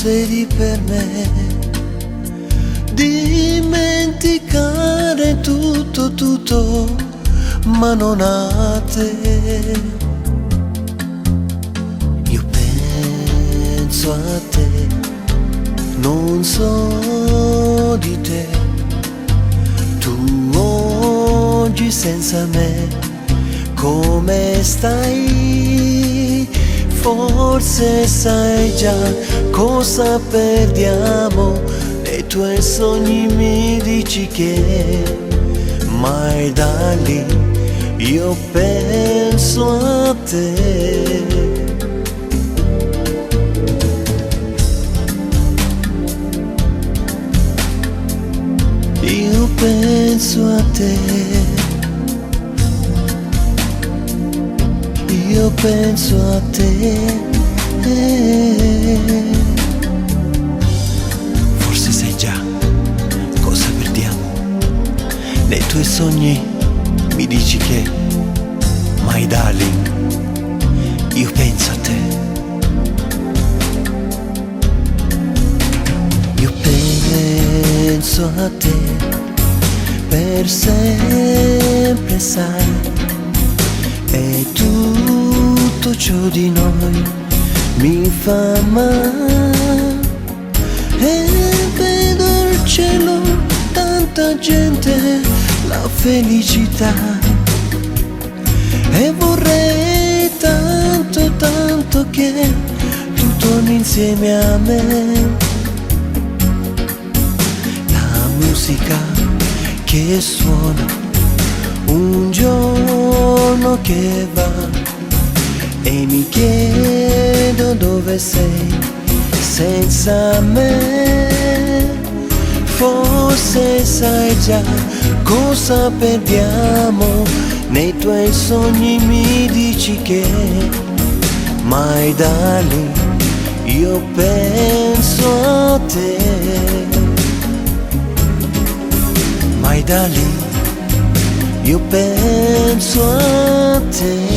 sei lì per me. Dimenticare tutto, tutto, ma non a te. Io penso a te, non so di te. Tu oggi senza me, come stai? Forse sai già cosa perdiamo. Nei tuoi sogni mi dici che mai da lì io penso a te. Io penso a te. Io penso a te. Forse sai già cosa perdiamo. Nei tuoi sogni mi dici che my darling, io penso a te. Io penso a te per sempre, sai. E tutto ciò di noi mi fa male. E vedo il cielo, tanta gente, la felicità. E vorrei tanto, tanto che tu torni insieme a me. La musica che suona un giorno che va, e mi chiedo dove sei senza me. Forse sai già cosa perdiamo. Nei tuoi sogni mi dici che my darling, io penso a te. My darling, io penso a te.